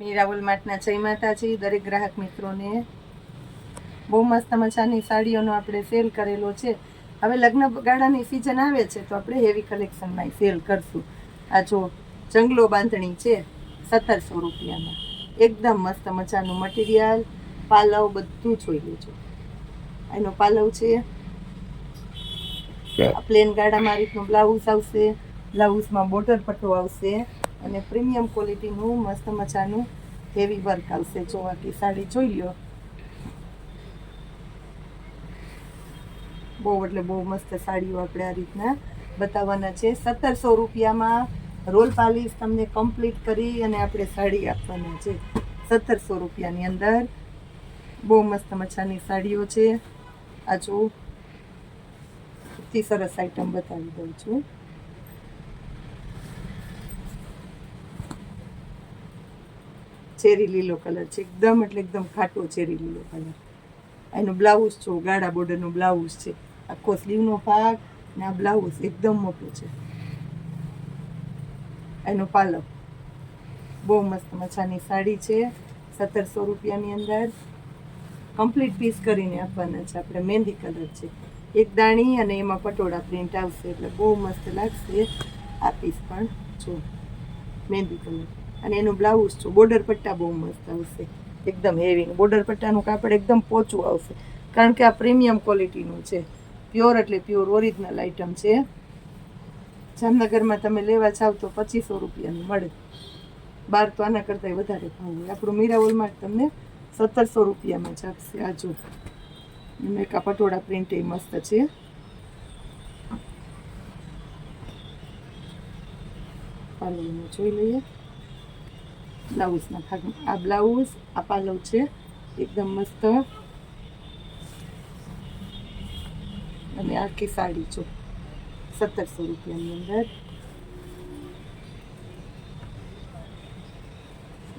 મીરાવલ માર્ટના જય માતાજી દરેક ગ્રાહક મિત્રોને બહુ મસ્ત મજાની સાડીઓનો આપણે સેલ કરેલો છે. હવે લગ્ન ગાળાની સિઝન આવે છે તો આપણે હેવી કલેક્શનમાં સેલ કરશું. આ જો જંગલો બાંધણી છે 1700 રૂપિયામાં, એકદમ મસ્ત મજાનું મટીરિયલ, પાલવ બધું જોઈ લેજો. એનો પાલવ છે, પ્લેન ગાળામાં આ રીતનું બ્લાઉઝ આવશે, બ્લાઉઝમાં બોર્ડર પટ્ટો આવશે અને પ્રીમિયમ ક્વોલિટીનું મસ્ત મજાનું હેવી વર્ક આવશે. જો આખી સાડી જોઈ લ્યો, બહુ એટલે બહુ મસ્ત સાડીઓ આપણે આ રીતના બતાવવાના છે. 1700 રૂપિયામાં રોલ પાલિશ તમને કમ્પ્લીટ કરી અને આપણે સાડી આપવાના છે. 1700 રૂપિયાની અંદર બહુ મસ્ત મજાની સાડીઓ છે. આ જો એટલી સરસ આઈટમ બતાવી દઉં છું. ચેરી લીલો કલર છે, એકદમ એટલે એકદમ ખાટો ચેરી લીલો કલર. એનું બ્લાઉઝ જો ગાળા બોર્ડરનું બ્લાઉઝ છે, આખો સ્લીવનો ભાગ ને આ બ્લાઉઝ એકદમ મોટું છે. એનો પાલવ બહુ મસ્ત મજાની સાડી છે. 1700 રૂપિયાની અંદર કમ્પ્લીટ પીસ કરીને આપવાના છે આપણે. મહેંદી કલર છે, એક દાણી અને એમાં પટોળા પ્રિન્ટ આવશે એટલે બહુ મસ્ત લાગશે. આ પીસ પણ જો મહેંદી કલર અને એનું બ્લાઉઝ જો બોર્ડર પટ્ટા બહુ મસ્ત આવશે, એકદમ હેવી. બોર્ડર પટ્ટાનું કાપડ એકદમ પોચું આવશે કારણ કે આ પ્રીમિયમ ક્વોલિટીનું છે. પ્યોર એટલે પ્યોર ઓરિજિનલ આઈટમ છે. જામનગરમાં તમે લેવા જાવ તો 2500 રૂપિયાનું મળે, બહાર તો આના કરતાં વધારે ભાવ હોય. આપણું મીરાવલમાં તમને 1700 રૂપિયામાં જ આપશે. આ જો મેકા પટોળા પ્રિન્ટ એ મસ્ત છે. પાલવમાં જોઈ લઈએ, બ્લાઉઝના ભાગમાં આ બ્લાઉઝ, આ પાલવ છે, એકદમ મસ્ત. અને આખી સાડી જો 1700 રૂપિયાની અંદર.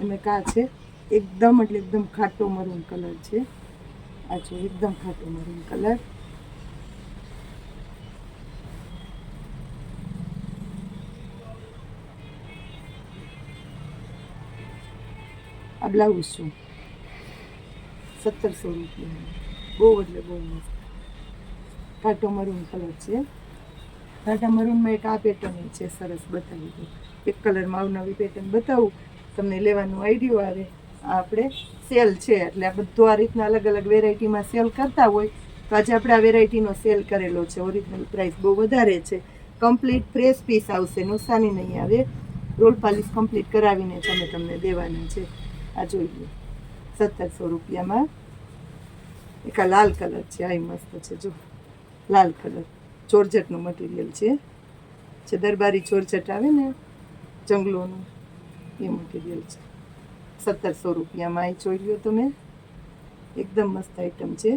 અને કા છે એકદમ એટલે એકદમ ખાટો મરૂન કલર છે. આ જો એકદમ ખાટો મરૂન કલર. આ બ્લાઉઝ છું 1700 રૂપિયાનું, બહુ એટલે બહુ મસ્ત ઘાટો મરૂન કલર છે. ઘાટા મરૂનમાં એક આ પેટર્ન છે, સરસ બતાવી દઉં. એક કલરમાં અવનવી પેટર્ન બતાવું તમને, લેવાનું આઈડિયો આવે. આ આપણે સેલ છે એટલે આ બધું આ રીતના અલગ અલગ વેરાયટીમાં સેલ કરતા હોય તો આજે આપણે આ વેરાયટીનો સેલ કરેલો છે. ઓરિજિનલ પ્રાઇસ બહુ વધારે છે. કમ્પ્લીટ ફ્રેશ પીસ આવશે, નુકસાની નહીં આવે. રોલ પાલિશ કમ્પ્લીટ કરાવીને જ અમે તમને દેવાના છે. આ જોઈ લો 1700 રૂપિયામાં. એક આ લાલ કલર છે, આ મસ્ત છે જો લાલ કલર. જોર્જટનું મટીરિયલ છે, જે દરબારી જોર્જટ આવે ને જંગલોનું, એ મટીરિયલ છે. 1700 રૂપિયામાં આ જોઈ લો તમે, એકદમ મસ્ત આઈટમ છે.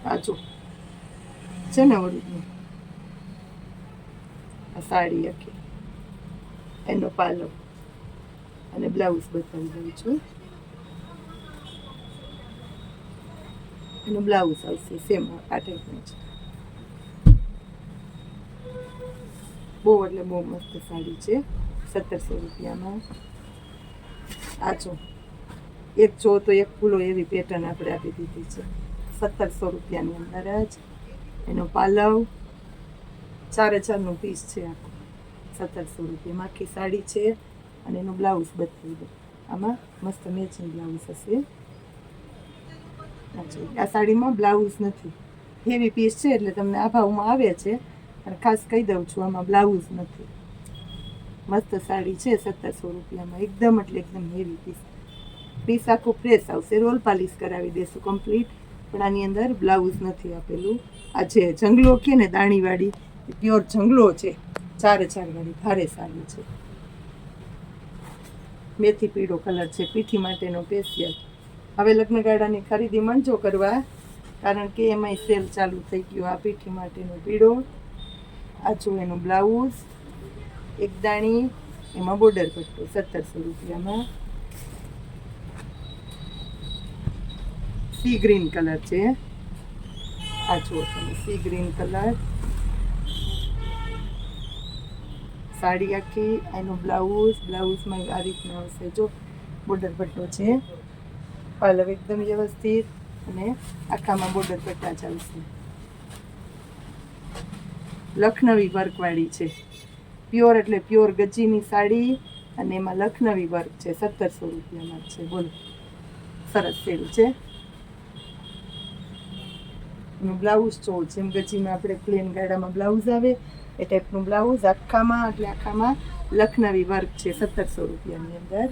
આ જો છે ને ઓરિજિનલ આ સાડી આખી, એનો પાલવ અને બ્લાઉઝ બતાવી દઉં છું. એનું બ્લાઉઝ આવશે સેમ આ ટાઈપનું છે. બહુ એટલે બહુ મસ્ત સાડી છે 1700 રૂપિયામાં. આ જો એક જો તો એક ફૂલો એવી પેટર્ન આપણે આપી દીધી છે 1700 રૂપિયાની અંદર જ. એનો પાલવ 4,000નું પીસ છે આખું 1700 રૂપિયામાં. આખી સાડી છે અને એનું બ્લાઉઝ બતાવી દો. આમાં મસ્ત મેચિંગ બ્લાઉઝ હશે. આ સાડીમાં બ્લાઉઝ નથી, હેવી પીસ છે એટલે તમને આ ભાવમાં આવે છે. અને ખાસ કહી દઉં છું આમાં બ્લાઉઝ નથી. મસ્ત સાડી છે 1700 રૂપિયામાં, એકદમ એટલે એકદમ હેવી પીસ. પીસ આખું ફ્રેશ આવશે, રોલ પાલિશ કરાવી દેશું કમ્પ્લીટ. પણ આની અંદર બ્લાઉઝ નથી આપેલું. આ જે જંગલો કે ને દાણીવાળી, પ્યોર જંગલો છે. 4,000 વાળી ભારે સાડી છે. મેથી પીળો કલર છે, પીઠી માટેનો સ્પેશિયલ. હવે લગ્નગાળાની ખરીદી મંજો કરવા, કારણ કે એમાંય સેલ ચાલુ થઈ ગયો. આ પીઠી માટેનો પીળો, આ જો એનું બ્લાઉઝ, એક દાણી, એમાં બોર્ડર પટ્ટો 1700 રૂપિયામાં. સી ગ્રીન કલર છે, આ જો તમે સી ગ્રીન કલર. સાડી આખી, એનું બ્લાઉઝમાં આ રીતના આવશે. જો બોર્ડર પટ્ટો છે, પલ્લવ એકદમ વ્યવસ્થિત અને આખામાં બોર્ડર પટ્ટા ચાલશે. લખનવી વર્કવાળી છે, પ્યોર એટલે પ્યોર ગજીની સાડી અને એમાં લખનવી વર્ક છે. 1700 રૂપિયામાં છે. બોલો, સરસ સેલ છે. એનું બ્લાઉઝ જો જેમ ગજીમાં આપણે પ્લેન ગાડામાં બ્લાઉઝ આવે એ ટાઈપનું બ્લાઉઝ, આખામાં એટલે આખામાં લખનવી વર્ક છે. 1700 રૂપિયાની અંદર.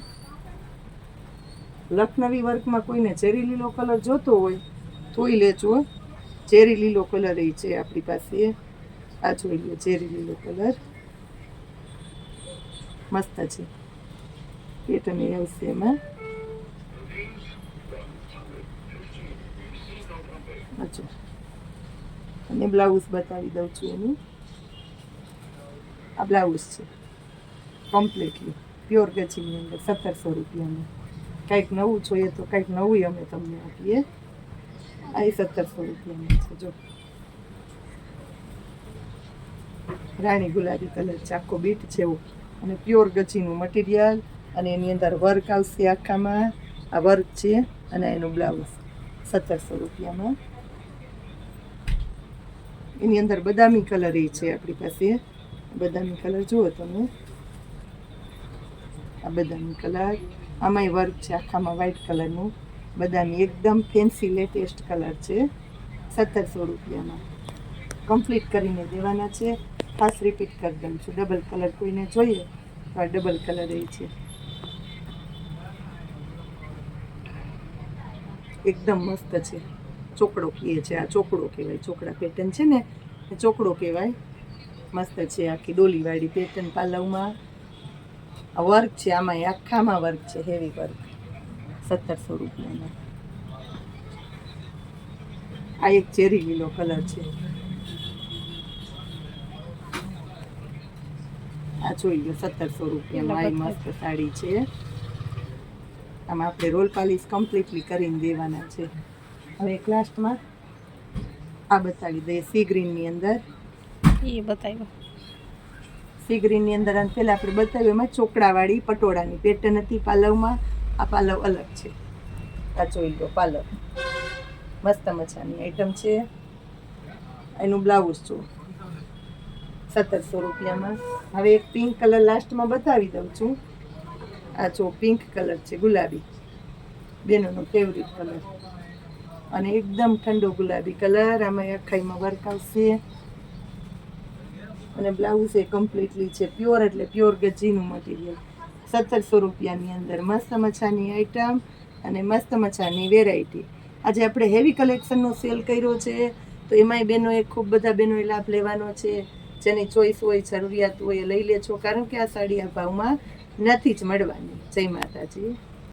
લખનવી વર્કમાં કોઈને ચેરી લીલો કલર જોતો હોય તોય લેજો. ચેરી લીલો કલર એ છે આપણી પાસે. આ જોઈ લો, ચેરી લીલો કલર મસ્ત છે. પેટર્ન એ આવશે એમાં. અચ્છા, અને બ્લાઉઝ બતાવી દઉં છું એનું. આ બ્લાઉઝ છે કમ્પ્લીટલી પ્યોર ગજીની અંદર 1700 રૂપિયામાં. કંઈક નવું જોઈએ તો કંઈક નવું અમે તમને આપીએ. આ 1700 રૂપિયામાં છે. જો રાણી ગુલાબી કલર છે, આખો બીટ છે એવું, અને પ્યોર ગજીનું મટીરિયલ, અને એની અંદર વર્ક આવશે આખામાં. આ વર્ક છે અને એનું બ્લાઉઝ 1700 રૂપિયામાં. એની અંદર બદામી કલર એ છે આપણી પાસે. બદામી કલર જુઓ તમે, આ બદામી કલર, આમાંય વર્ક છે આખામાં વ્હાઈટ કલરનું. બદામી એકદમ ફેન્સી લેટેસ્ટ કલર છે. 1700 રૂપિયામાં કમ્પ્લીટ કરીને દેવાના છે. ખાસ રિપીટ કરી દઉં છું, ડબલ કલર કોઈને જોઈએ તો આ ડબલ કલર એ છે. એકદમ મસ્ત છે. ચોકડો કહે છે, આ ચોકડો કહેવાય. ચોકડા પેટર્ન છે ને એ ચોકડો કહેવાય. મસ્ત છે, આખી ડોલીવાળી પેટર્ન પાલવમાં. આ વર્ક છે, આમાં આખામાં વર્ક છે, હેવી વર્ક. 1700 રૂપિયામાં. આ એક ચેરી લીલો કલર છે. આ જોઈ લો, 1700 રૂપિયામાં. આ મસ્ત સાડી છે. આમાં આપણે રોલ પાલિશ કમ્પ્લીટલી કરીને દેવાના છે. હવે એક લાસ્ટમાં આ બતાવી દઈએ સી ગ્રીનની અંદર. એ બતાવ્યો સી ગ્રીનની અંદર, અને પહેલાં આપણે બતાવ્યું એમાં ચોકડાવાળી પટોળાની પેટર્ન હતી પાલવમાં. આ પાલવ અલગ છે. આ જોઈ લો પાલવ, મસ્ત મજાની આઈટમ છે. એનું બ્લાઉઝ જો 1700 રૂપિયામાં. હવે એક પિંક કલર લાસ્ટમાં બતાવી દઉં છું. આ જો પિંક કલર છે, ગુલાબી, બેનોનો ફેવરિટ કલર, અને એકદમ ઠંડો ગુલાબી કલર. આમાં આખાઈમાં વર્ક આવશે, અને બ્લાઉઝ એ કમ્પ્લીટલી છે પ્યોર એટલે પ્યોર ગજીનું મટીરિયલ. 1700 રૂપિયાની અંદર મસ્ત મજાની આઈટમ અને મસ્ત મજાની વેરાયટી. આજે આપણે હેવી કલેક્શનનો સેલ કર્યો છે, તો એમાંય બહેનોએ ખૂબ બધા બહેનોએ લાભ લેવાનો છે. જેની ચોઈસ હોય, જરૂરિયાત હોય એ લઈ લેજો, કારણ કે આ સાડી આ ભાવમાં નથી જ મળવાની. જય માતાજી.